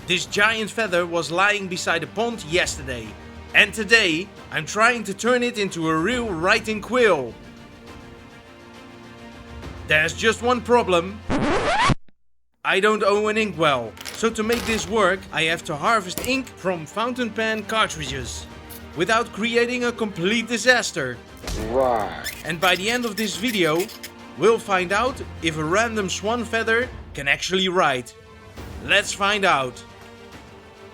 This giant feather was lying beside a pond yesterday, and today I'm trying to turn it into a real writing quill. There's just one problem. I don't own an inkwell, so to make this work I have to harvest ink from fountain pen cartridges without creating a complete disaster. Right. And by the end of this video, we'll find out if a random swan feather can actually write. Let's find out.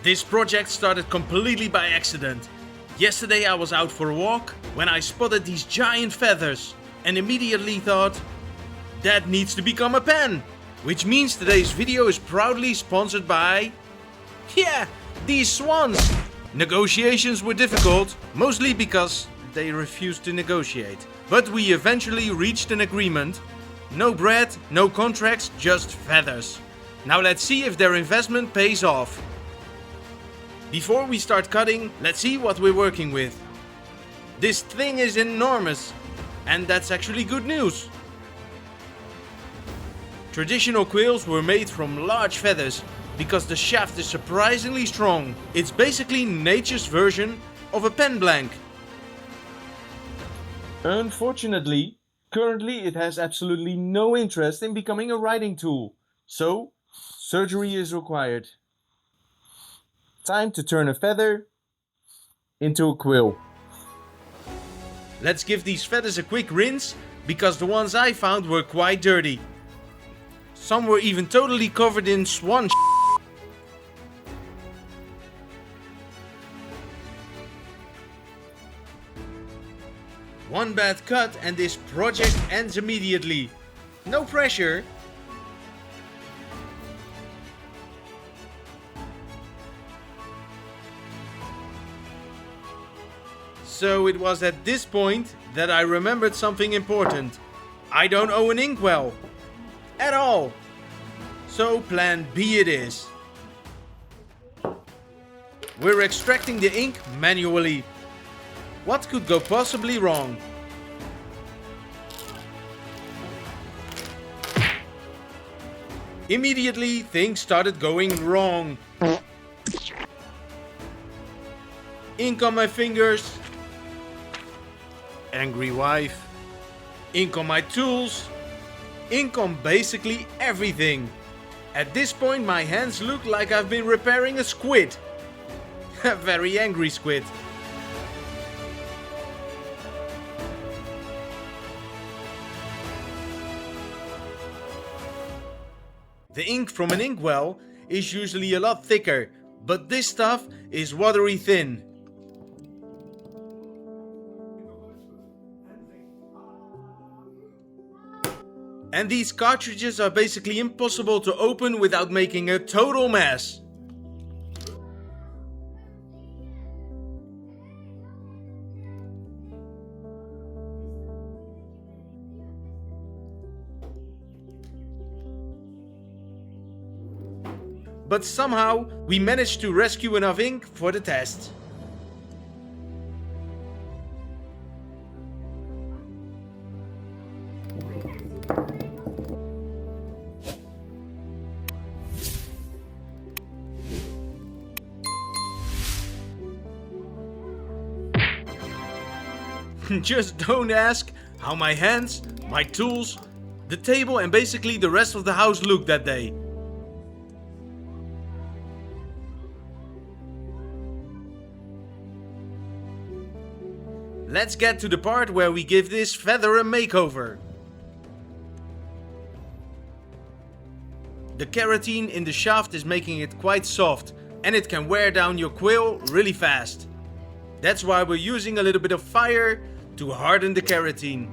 This project started completely by accident. Yesterday I was out for a walk when I spotted these giant feathers and immediately thought, that needs to become a pen. Which means today's video is proudly sponsored by... yeah, these swans. Negotiations were difficult, mostly because they refused to negotiate. But we eventually reached an agreement. No bread, no contracts, just feathers. Now let's see if their investment pays off. Before we start cutting, let's see what we're working with. This thing is enormous, and that's actually good news. Traditional quills were made from large feathers because the shaft is surprisingly strong. It's basically nature's version of a pen blank. Unfortunately, currently it has absolutely no interest in becoming a writing tool, so surgery is required. Time to turn a feather into a quill. Let's give these feathers a quick rinse because the ones I found were quite dirty. Some were even totally covered in swan shit. One bad cut and this project ends immediately. No pressure. So it was at this point that I remembered something important. I don't own an inkwell. At all. So plan B it is. We're extracting the ink manually. What could go possibly wrong? Immediately things started going wrong. Ink on my fingers. Angry wife. Ink on my tools. Ink on basically everything. At this point my hands look like I've been repairing a squid. A very angry squid. The ink from an inkwell is usually a lot thicker, but this stuff is watery thin. And these cartridges are basically impossible to open without making a total mess. But somehow we managed to rescue enough ink for the test. Just don't ask how my hands, my tools, the table and basically the rest of the house looked that day. Let's get to the part where we give this feather a makeover. The keratin in the shaft is making it quite soft and it can wear down your quill really fast. That's why we're using a little bit of fire to harden the keratin.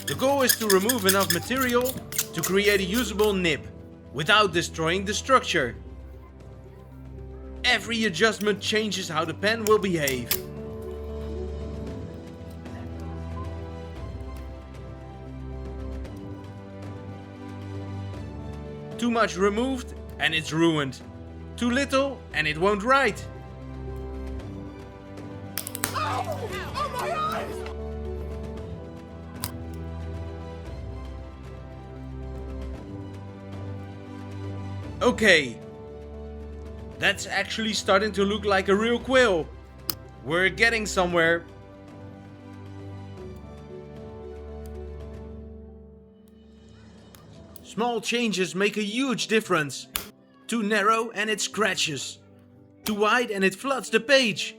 The goal is to remove enough material to create a usable nib without destroying the structure. Every adjustment changes how the pen will behave. Too much removed and it's ruined. Too little and it won't write. Ow! Oh, my eyes! Okay, that's actually starting to look like a real quill. We're getting somewhere. Small changes make a huge difference. Too narrow and it scratches. Too wide and it floods the page.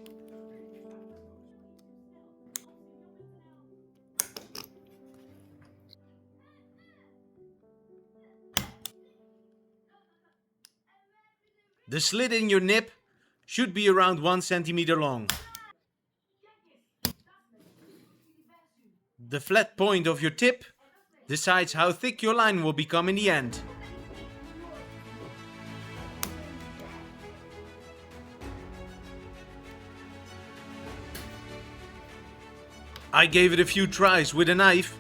The slit in your nib should be around 1 centimeter long. The flat point of your tip decides how thick your line will become in the end. I gave it a few tries with a knife,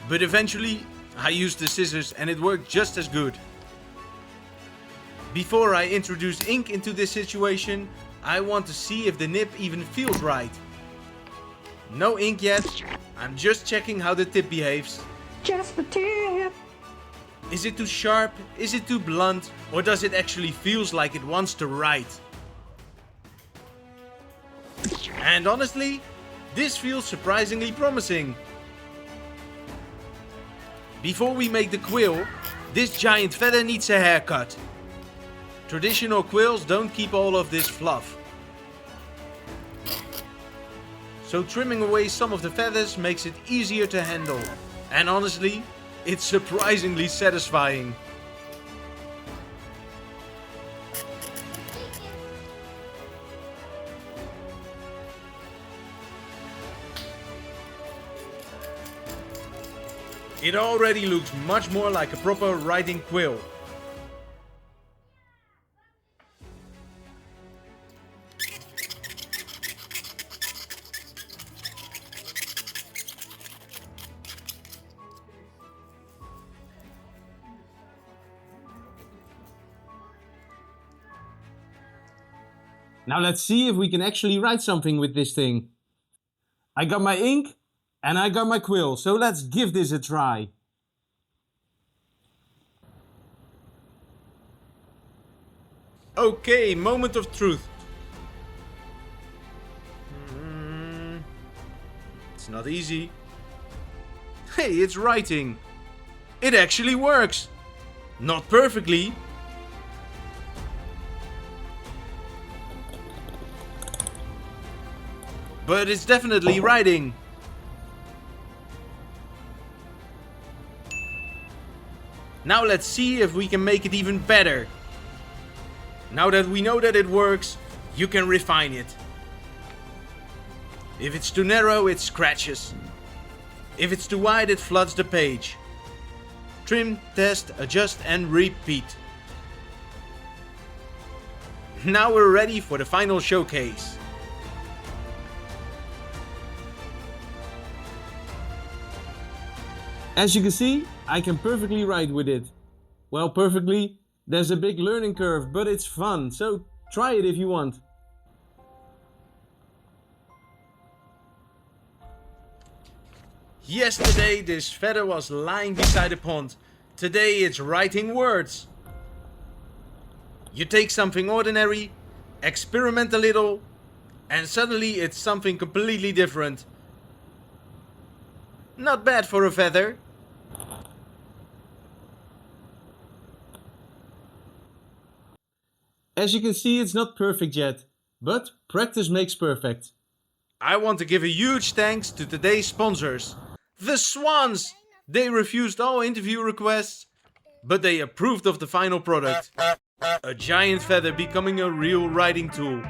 but eventually I used the scissors and it worked just as good. Before I introduce ink into this situation, I want to see if the nib even feels right. No ink yet, I'm just checking how the tip behaves. Just the tip. Is it too sharp? Is it too blunt? Or does it actually feels like it wants to write? And honestly, this feels surprisingly promising. Before we make the quill, this giant feather needs a haircut. Traditional quills don't keep all of this fluff. So trimming away some of the feathers makes it easier to handle. And honestly, it's surprisingly satisfying. It already looks much more like a proper writing quill. Now let's see if we can actually write something with this thing. I got my ink and I got my quill, so let's give this a try. Okay, moment of truth. It's not easy. Hey, it's writing. It actually works. Not perfectly. But it's definitely writing. Now let's see if we can make it even better. Now that we know that it works, you can refine it. If it's too narrow, it scratches. If it's too wide, it floods the page. Trim, test, adjust and repeat. Now we're ready for the final showcase. As you can see, I can perfectly write with it. Well, perfectly, there's a big learning curve, but it's fun, so try it if you want. Yesterday this feather was lying beside a pond. Today it's writing words. You take something ordinary, experiment a little, and suddenly it's something completely different. Not bad for a feather. As you can see, it's not perfect yet, but practice makes perfect. I want to give a huge thanks to today's sponsors, the Swans. They refused all interview requests, but they approved of the final product. A giant feather becoming a real writing tool.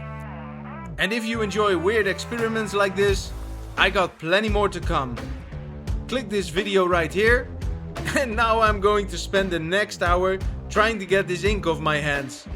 And if you enjoy weird experiments like this, I got plenty more to come. Click this video right here, and now I'm going to spend the next hour trying to get this ink off my hands.